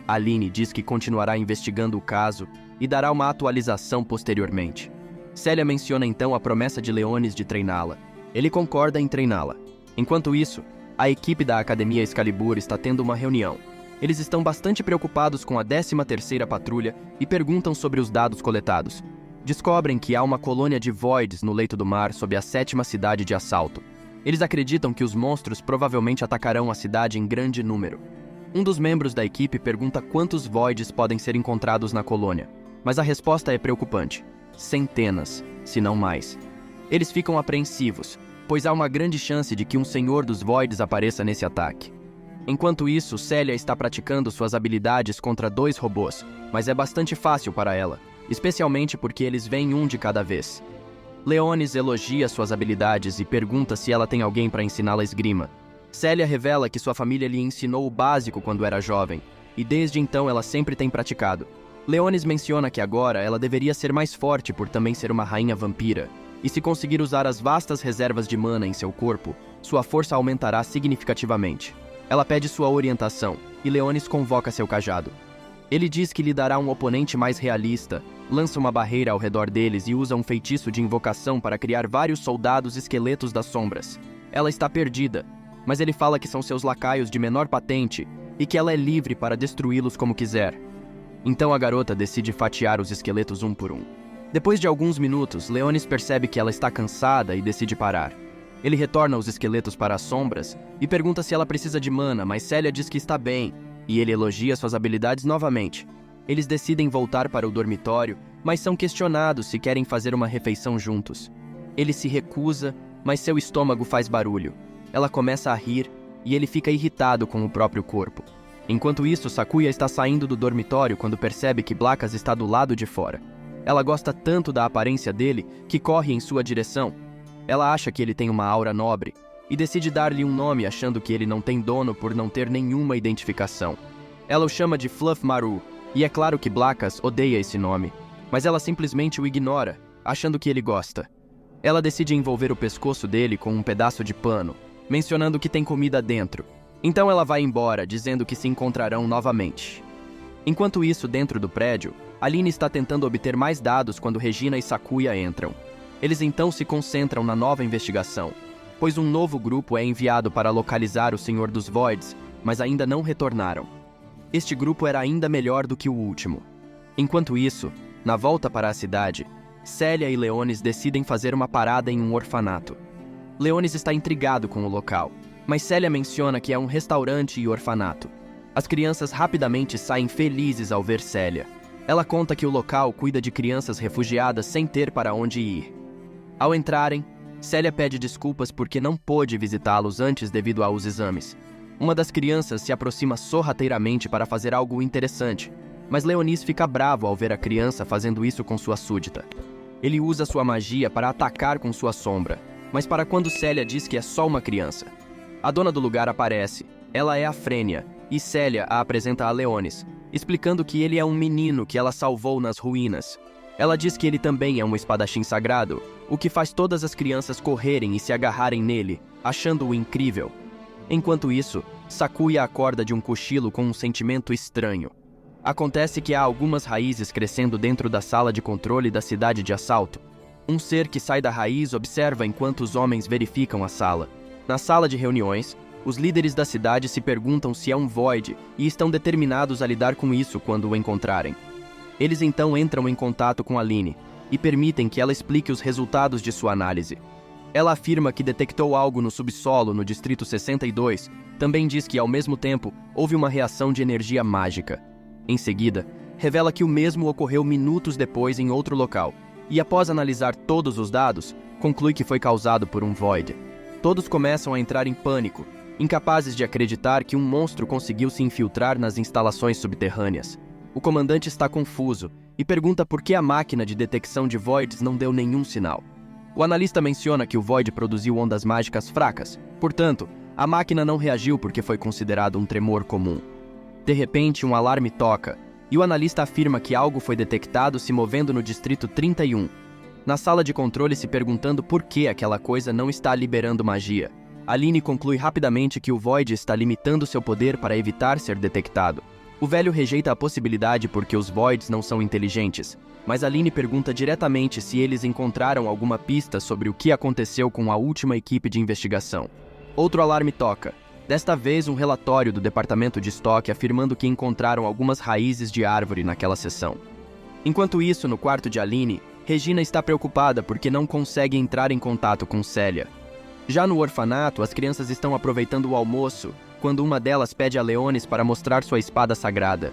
Speaker 1: Aline diz que continuará investigando o caso e dará uma atualização posteriormente. Célia menciona então a promessa de Leonis de treiná-la. Ele concorda em treiná-la. Enquanto isso, a equipe da Academia Excalibur está tendo uma reunião. Eles estão bastante preocupados com a 13ª patrulha e perguntam sobre os dados coletados. Descobrem que há uma colônia de Voids no leito do mar sob a 7ª cidade de assalto. Eles acreditam que os monstros provavelmente atacarão a cidade em grande número. Um dos membros da equipe pergunta quantos Voids podem ser encontrados na colônia, mas a resposta é preocupante. Centenas, se não mais. Eles ficam apreensivos, pois há uma grande chance de que um Senhor dos Voids apareça nesse ataque. Enquanto isso, Célia está praticando suas habilidades contra 2 robôs, mas é bastante fácil para ela, especialmente porque eles vêm um de cada vez. Leonis elogia suas habilidades e pergunta se ela tem alguém para ensiná-la esgrima. Célia revela que sua família lhe ensinou o básico quando era jovem, e desde então ela sempre tem praticado. Leonis menciona que agora ela deveria ser mais forte por também ser uma rainha vampira, e se conseguir usar as vastas reservas de mana em seu corpo, sua força aumentará significativamente. Ela pede sua orientação, e Leonis convoca seu cajado. Ele diz que lhe dará um oponente mais realista, lança uma barreira ao redor deles e usa um feitiço de invocação para criar vários soldados esqueletos das sombras. Ela está perdida, mas ele fala que são seus lacaios de menor patente e que ela é livre para destruí-los como quiser. Então a garota decide fatiar os esqueletos um por um. Depois de alguns minutos, Leonis percebe que ela está cansada e decide parar. Ele retorna os esqueletos para as sombras e pergunta se ela precisa de mana, mas Célia diz que está bem, e ele elogia suas habilidades novamente. Eles decidem voltar para o dormitório, mas são questionados se querem fazer uma refeição juntos. Ele se recusa, mas seu estômago faz barulho. Ela começa a rir e ele fica irritado com o próprio corpo. Enquanto isso, Sakuya está saindo do dormitório quando percebe que Blackas está do lado de fora. Ela gosta tanto da aparência dele que corre em sua direção. Ela acha que ele tem uma aura nobre e decide dar-lhe um nome achando que ele não tem dono por não ter nenhuma identificação. Ela o chama de Fluff Maru, e é claro que Blackas odeia esse nome, mas ela simplesmente o ignora, achando que ele gosta. Ela decide envolver o pescoço dele com um pedaço de pano, mencionando que tem comida dentro. Então ela vai embora, dizendo que se encontrarão novamente. Enquanto isso, dentro do prédio, Aline está tentando obter mais dados quando Regina e Sakuya entram. Eles então se concentram na nova investigação, pois um novo grupo é enviado para localizar o Senhor dos Voids, mas ainda não retornaram. Este grupo era ainda melhor do que o último. Enquanto isso, na volta para a cidade, Célia e Leonis decidem fazer uma parada em um orfanato. Leonis está intrigado com o local, mas Célia menciona que é um restaurante e orfanato. As crianças rapidamente saem felizes ao ver Célia. Ela conta que o local cuida de crianças refugiadas sem ter para onde ir. Ao entrarem, Célia pede desculpas porque não pôde visitá-los antes devido aos exames. Uma das crianças se aproxima sorrateiramente para fazer algo interessante, mas Leonis fica bravo ao ver a criança fazendo isso com sua súdita. Ele usa sua magia para atacar com sua sombra, mas para quando Célia diz que é só uma criança. A dona do lugar aparece. Ela é a Frênia, e Célia a apresenta a Leonis, explicando que ele é um menino que ela salvou nas ruínas. Ela diz que ele também é um espadachim sagrado, o que faz todas as crianças correrem e se agarrarem nele, achando-o incrível. Enquanto isso, Sakuya acorda de um cochilo com um sentimento estranho. Acontece que há algumas raízes crescendo dentro da sala de controle da cidade de assalto. Um ser que sai da raiz observa enquanto os homens verificam a sala. Na sala de reuniões, os líderes da cidade se perguntam se é um Void e estão determinados a lidar com isso quando o encontrarem. Eles então entram em contato com Aline e permitem que ela explique os resultados de sua análise. Ela afirma que detectou algo no subsolo no Distrito 62, também diz que, ao mesmo tempo, houve uma reação de energia mágica. Em seguida, revela que o mesmo ocorreu minutos depois em outro local, e após analisar todos os dados, conclui que foi causado por um Void. Todos começam a entrar em pânico, incapazes de acreditar que um monstro conseguiu se infiltrar nas instalações subterrâneas. O comandante está confuso e pergunta por que a máquina de detecção de Voids não deu nenhum sinal. O analista menciona que o Void produziu ondas mágicas fracas, portanto, a máquina não reagiu porque foi considerado um tremor comum. De repente, um alarme toca, e o analista afirma que algo foi detectado se movendo no Distrito 31. Na sala de controle se perguntando por que aquela coisa não está liberando magia. Aline conclui rapidamente que o Void está limitando seu poder para evitar ser detectado. O velho rejeita a possibilidade porque os Voids não são inteligentes, mas Aline pergunta diretamente se eles encontraram alguma pista sobre o que aconteceu com a última equipe de investigação. Outro alarme toca, desta vez um relatório do departamento de estoque afirmando que encontraram algumas raízes de árvore naquela seção. Enquanto isso, no quarto de Aline, Regina está preocupada porque não consegue entrar em contato com Célia. Já no orfanato, as crianças estão aproveitando o almoço, quando uma delas pede a Leonis para mostrar sua espada sagrada.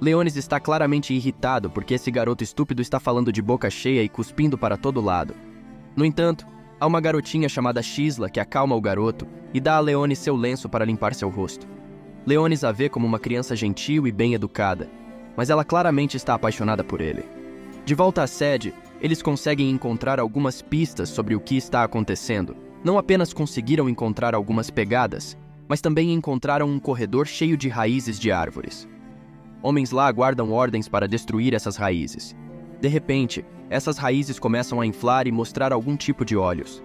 Speaker 1: Leonis está claramente irritado porque esse garoto estúpido está falando de boca cheia e cuspindo para todo lado. No entanto, há uma garotinha chamada Xisla que acalma o garoto e dá a Leonis seu lenço para limpar seu rosto. Leonis a vê como uma criança gentil e bem educada, mas ela claramente está apaixonada por ele. De volta à sede, eles conseguem encontrar algumas pistas sobre o que está acontecendo. Não apenas conseguiram encontrar algumas pegadas, mas também encontraram um corredor cheio de raízes de árvores. Homens lá aguardam ordens para destruir essas raízes. De repente, essas raízes começam a inflar e mostrar algum tipo de olhos.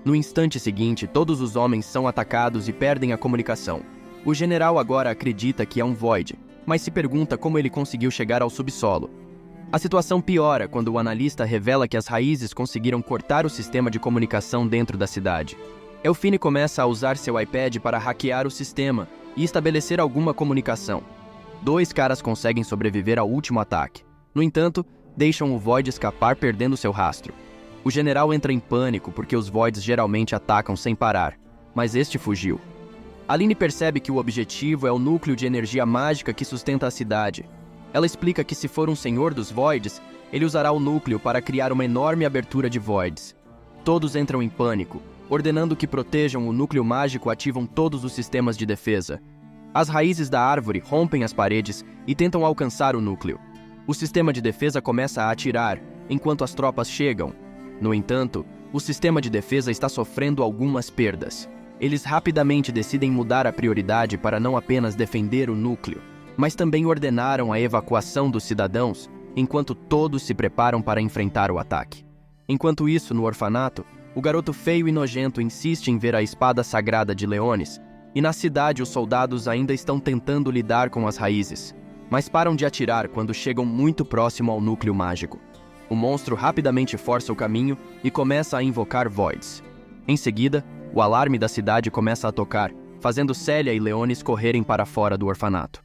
Speaker 1: No instante seguinte, todos os homens são atacados e perdem a comunicação. O general agora acredita que é um Void, mas se pergunta como ele conseguiu chegar ao subsolo. A situação piora quando o analista revela que as raízes conseguiram cortar o sistema de comunicação dentro da cidade. Elfine começa a usar seu iPad para hackear o sistema e estabelecer alguma comunicação. 2 caras conseguem sobreviver ao último ataque. No entanto, deixam o Void escapar perdendo seu rastro. O general entra em pânico porque os Voids geralmente atacam sem parar, mas este fugiu. Aline percebe que o objetivo é o núcleo de energia mágica que sustenta a cidade. Ela explica que se for um senhor dos Voids, ele usará o núcleo para criar uma enorme abertura de Voids. Todos entram em pânico, ordenando que protejam o núcleo mágico e ativam todos os sistemas de defesa. As raízes da árvore rompem as paredes e tentam alcançar o núcleo. O sistema de defesa começa a atirar, enquanto as tropas chegam. No entanto, o sistema de defesa está sofrendo algumas perdas. Eles rapidamente decidem mudar a prioridade para não apenas defender o núcleo, mas também ordenaram a evacuação dos cidadãos, enquanto todos se preparam para enfrentar o ataque. Enquanto isso, no orfanato, o garoto feio e nojento insiste em ver a espada sagrada de Leonis, e na cidade os soldados ainda estão tentando lidar com as raízes, mas param de atirar quando chegam muito próximo ao núcleo mágico. O monstro rapidamente força o caminho e começa a invocar Voids. Em seguida, o alarme da cidade começa a tocar, fazendo Célia e Leonis correrem para fora do orfanato.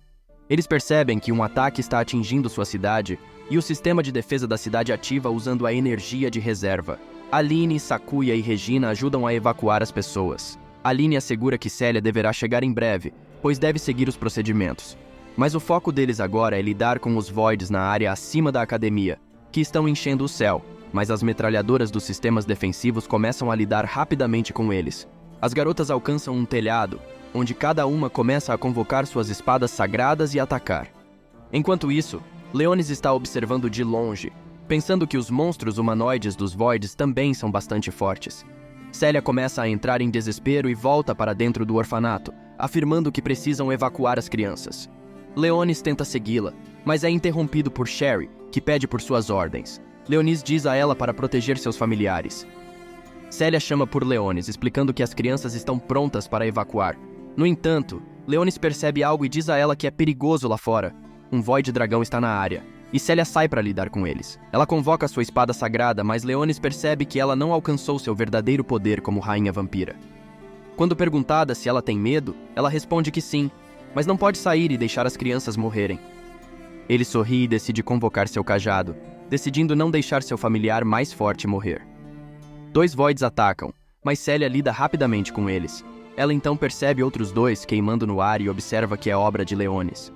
Speaker 1: Eles percebem que um ataque está atingindo sua cidade e o sistema de defesa da cidade ativa usando a energia de reserva. Aline, Sakuya e Regina ajudam a evacuar as pessoas. Aline assegura que Célia deverá chegar em breve, pois deve seguir os procedimentos. Mas o foco deles agora é lidar com os Voids na área acima da academia, que estão enchendo o céu, mas as metralhadoras dos sistemas defensivos começam a lidar rapidamente com eles. As garotas alcançam um telhado, onde cada uma começa a convocar suas espadas sagradas e atacar. Enquanto isso, Leonis está observando de longe, pensando que os monstros humanoides dos Voids também são bastante fortes. Célia começa a entrar em desespero e volta para dentro do orfanato, afirmando que precisam evacuar as crianças. Leonis tenta segui-la, mas é interrompido por Sherry, que pede por suas ordens. Leonis diz a ela para proteger seus familiares. Célia chama por Leonis, explicando que as crianças estão prontas para evacuar. No entanto, Leonis percebe algo e diz a ela que é perigoso lá fora. Um Void dragão está na área, e Célia sai para lidar com eles. Ela convoca sua espada sagrada, mas Leonis percebe que ela não alcançou seu verdadeiro poder como rainha vampira. Quando perguntada se ela tem medo, ela responde que sim, mas não pode sair e deixar as crianças morrerem. Ele sorri e decide convocar seu cajado, decidindo não deixar seu familiar mais forte morrer. 2 Voids atacam, mas Célia lida rapidamente com eles. Ela então percebe outros 2 queimando no ar e observa que é obra de Leonis.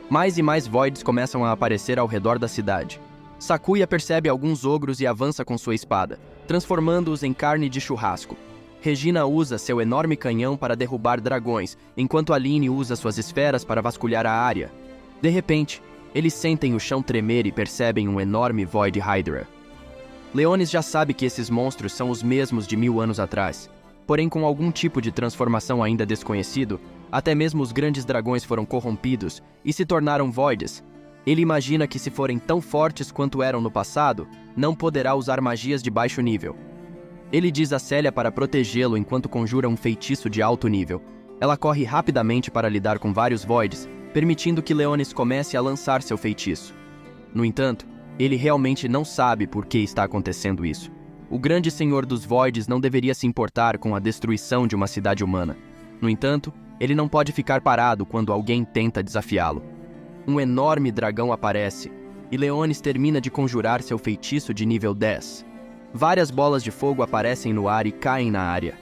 Speaker 1: Mais e mais Voids começam a aparecer ao redor da cidade. Sakuya percebe alguns ogros e avança com sua espada, transformando-os em carne de churrasco. Regina usa seu enorme canhão para derrubar dragões, enquanto Aline usa suas esferas para vasculhar a área. De repente, eles sentem o chão tremer e percebem um enorme Void Hydra. Leonis já sabe que esses monstros são os mesmos de 1000 anos atrás, porém com algum tipo de transformação ainda desconhecido, até mesmo os grandes dragões foram corrompidos e se tornaram Voids. Ele imagina que se forem tão fortes quanto eram no passado, não poderá usar magias de baixo nível. Ele diz a Célia para protegê-lo enquanto conjura um feitiço de alto nível. Ela corre rapidamente para lidar com vários Voids, permitindo que Leonis comece a lançar seu feitiço. No entanto, ele realmente não sabe por que está acontecendo isso. O grande senhor dos Voids não deveria se importar com a destruição de uma cidade humana. No entanto, ele não pode ficar parado quando alguém tenta desafiá-lo. Um enorme dragão aparece, e Leonis termina de conjurar seu feitiço de nível 10. Várias bolas de fogo aparecem no ar e caem na área.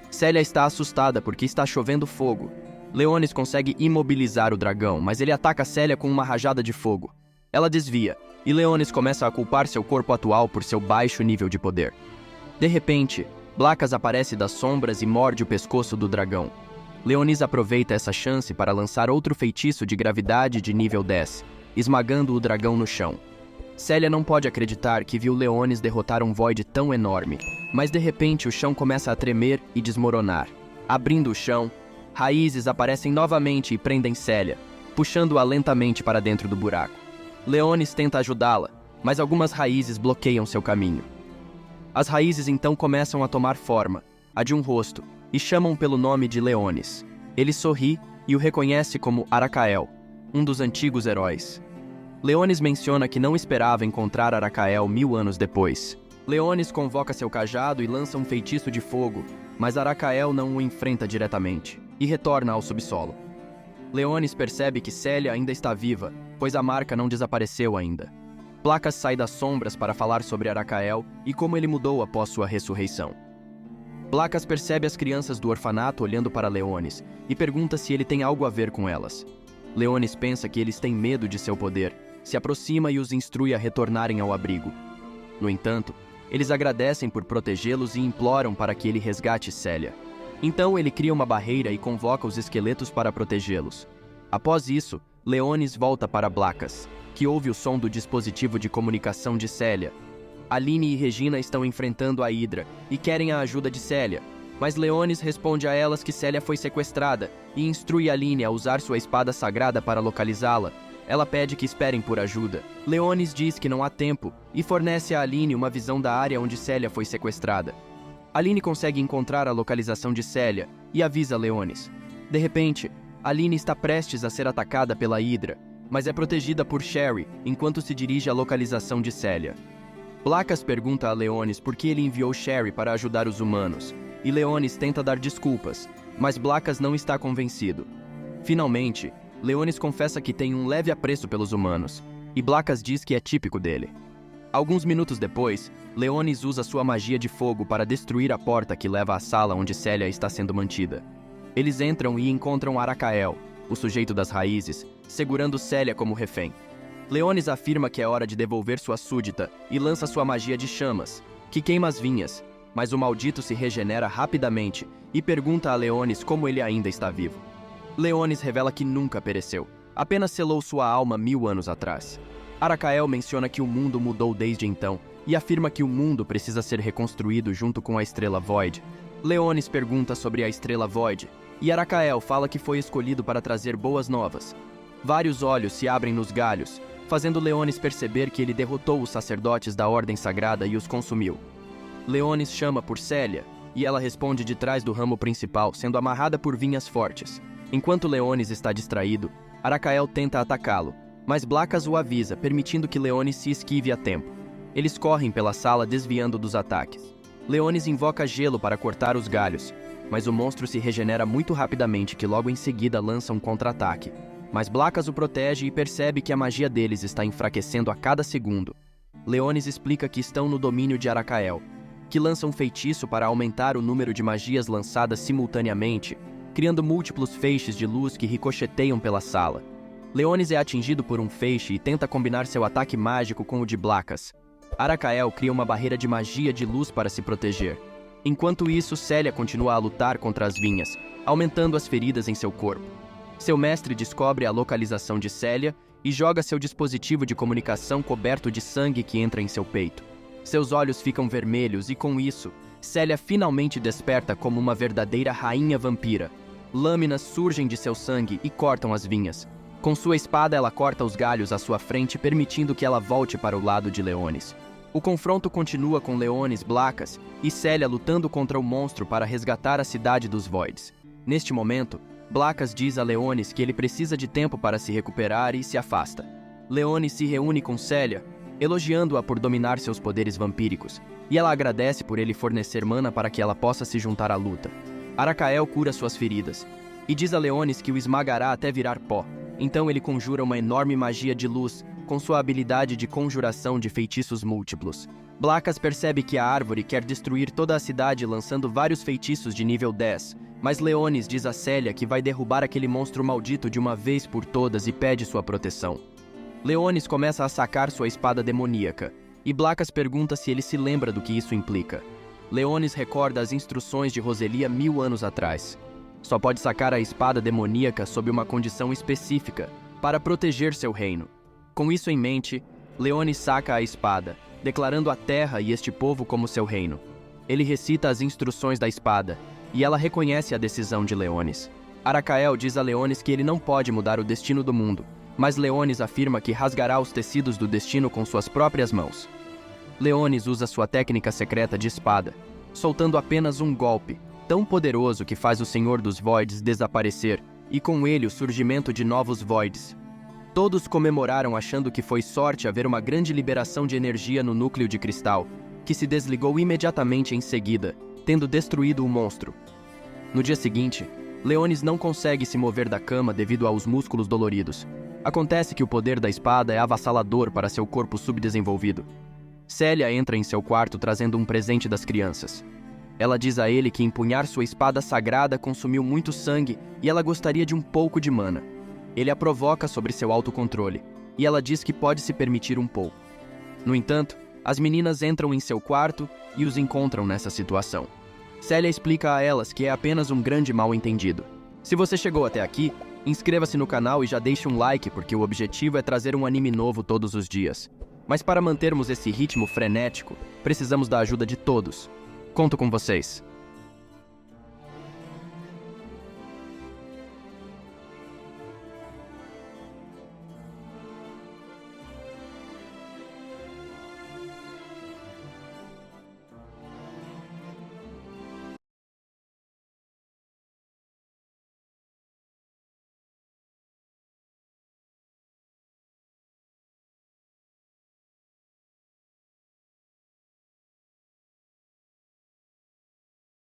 Speaker 1: Célia está assustada porque está chovendo fogo. Leonis consegue imobilizar o dragão, mas ele ataca Célia com uma rajada de fogo. Ela desvia, e Leonis começa a culpar seu corpo atual por seu baixo nível de poder. De repente, Blackas aparece das sombras e morde o pescoço do dragão. Leonis aproveita essa chance para lançar outro feitiço de gravidade de nível 10, esmagando o dragão no chão. Célia não pode acreditar que viu Leonis derrotar um Void tão enorme, mas de repente o chão começa a tremer e desmoronar. Abrindo o chão, raízes aparecem novamente e prendem Célia, puxando-a lentamente para dentro do buraco. Leonis tenta ajudá-la, mas algumas raízes bloqueiam seu caminho. As raízes então começam a tomar forma, a de um rosto, e chamam pelo nome de Leonis. Ele sorri e o reconhece como Aracael, um dos antigos heróis. Leonis menciona que não esperava encontrar Aracael 1000 anos depois. Leonis convoca seu cajado e lança um feitiço de fogo, mas Aracael não o enfrenta diretamente, e retorna ao subsolo. Leonis percebe que Célia ainda está viva, pois a marca não desapareceu ainda. Blackas sai das sombras para falar sobre Arakael e como ele mudou após sua ressurreição. Blackas percebe as crianças do orfanato olhando para Leonis e pergunta se ele tem algo a ver com elas. Leonis pensa que eles têm medo de seu poder, se aproxima e os instrui a retornarem ao abrigo. No entanto, eles agradecem por protegê-los e imploram para que ele resgate Célia. Então ele cria uma barreira e convoca os esqueletos para protegê-los. Após isso, Leonis volta para Blackas, que ouve o som do dispositivo de comunicação de Célia. Aline e Regina estão enfrentando a Hydra e querem a ajuda de Célia, mas Leonis responde a elas que Célia foi sequestrada e instrui Aline a usar sua espada sagrada para localizá-la. Ela pede que esperem por ajuda. Leonis diz que não há tempo e fornece a Aline uma visão da área onde Célia foi sequestrada. Aline consegue encontrar a localização de Célia e avisa Leonis. De repente, Aline está prestes a ser atacada pela Hydra, mas é protegida por Sherry enquanto se dirige à localização de Célia. Blackas pergunta a Leonis por que ele enviou Sherry para ajudar os humanos, e Leonis tenta dar desculpas, mas Blackas não está convencido. Finalmente, Leonis confessa que tem um leve apreço pelos humanos, e Blackas diz que é típico dele. Alguns minutos depois, Leonis usa sua magia de fogo para destruir a porta que leva à sala onde Célia está sendo mantida. Eles entram e encontram Arakael, o sujeito das raízes, segurando Célia como refém. Leonis afirma que é hora de devolver sua súdita e lança sua magia de chamas, que queima as vinhas, mas o maldito se regenera rapidamente e pergunta a Leonis como ele ainda está vivo. Leonis revela que nunca pereceu, apenas selou sua alma 1000 anos atrás. Arakael menciona que o mundo mudou desde então e afirma que o mundo precisa ser reconstruído junto com a Estrela Void. Leonis pergunta sobre a Estrela Void e Arakael fala que foi escolhido para trazer boas novas. Vários olhos se abrem nos galhos, fazendo Leonis perceber que ele derrotou os sacerdotes da Ordem Sagrada e os consumiu. Leonis chama por Célia, e ela responde de trás do ramo principal, sendo amarrada por vinhas fortes. Enquanto Leonis está distraído, Arakael tenta atacá-lo, mas Blackas o avisa, permitindo que Leonis se esquive a tempo. Eles correm pela sala desviando dos ataques. Leonis invoca gelo para cortar os galhos, mas o monstro se regenera muito rapidamente que logo em seguida lança um contra-ataque. Mas Blackas o protege e percebe que a magia deles está enfraquecendo a cada segundo. Leonis explica que estão no domínio de Arakael, que lança um feitiço para aumentar o número de magias lançadas simultaneamente, criando múltiplos feixes de luz que ricocheteiam pela sala. Leonis é atingido por um feixe e tenta combinar seu ataque mágico com o de Blackas. Arakael cria uma barreira de magia de luz para se proteger. Enquanto isso, Célia continua a lutar contra as vinhas, aumentando as feridas em seu corpo. Seu mestre descobre a localização de Célia e joga seu dispositivo de comunicação coberto de sangue que entra em seu peito. Seus olhos ficam vermelhos e, com isso, Célia finalmente desperta como uma verdadeira rainha vampira. Lâminas surgem de seu sangue e cortam as vinhas. Com sua espada, ela corta os galhos à sua frente, permitindo que ela volte para o lado de Leonis. O confronto continua com Leonis, Blackas e Célia lutando contra o monstro para resgatar a cidade dos Voids. Neste momento, Blackas diz a Leonis que ele precisa de tempo para se recuperar e se afasta. Leonis se reúne com Célia, elogiando-a por dominar seus poderes vampíricos, e ela agradece por ele fornecer mana para que ela possa se juntar à luta. Arakael cura suas feridas, e diz a Leonis que o esmagará até virar pó. Então ele conjura uma enorme magia de luz, com sua habilidade de conjuração de feitiços múltiplos. Blackas percebe que a árvore quer destruir toda a cidade lançando vários feitiços de nível 10, mas Leonis diz a Célia que vai derrubar aquele monstro maldito de uma vez por todas e pede sua proteção. Leonis começa a sacar sua espada demoníaca, e Blackas pergunta se ele se lembra do que isso implica. Leonis recorda as instruções de Roselia 1000 anos atrás. Só pode sacar a espada demoníaca sob uma condição específica, para proteger seu reino. Com isso em mente, Leonis saca a espada, declarando a terra e este povo como seu reino. Ele recita as instruções da espada, e ela reconhece a decisão de Leonis. Arakael diz a Leonis que ele não pode mudar o destino do mundo, mas Leonis afirma que rasgará os tecidos do destino com suas próprias mãos. Leonis usa sua técnica secreta de espada, soltando apenas um golpe, tão poderoso que faz o Senhor dos Voids desaparecer, e com ele o surgimento de novos Voids. Todos comemoraram achando que foi sorte haver uma grande liberação de energia no núcleo de cristal, que se desligou imediatamente em seguida, tendo destruído o monstro. No dia seguinte, Leonis não consegue se mover da cama devido aos músculos doloridos. Acontece que o poder da espada é avassalador para seu corpo subdesenvolvido. Célia entra em seu quarto trazendo um presente das crianças. Ela diz a ele que empunhar sua espada sagrada consumiu muito sangue e ela gostaria de um pouco de mana. Ele a provoca sobre seu autocontrole, e ela diz que pode se permitir um pouco. No entanto, as meninas entram em seu quarto e os encontram nessa situação. Célia explica a elas que é apenas um grande mal-entendido. Se você chegou até aqui, inscreva-se no canal e já deixe um like, porque o objetivo é trazer um anime novo todos os dias. Mas para mantermos esse ritmo frenético, precisamos da ajuda de todos. Conto com vocês.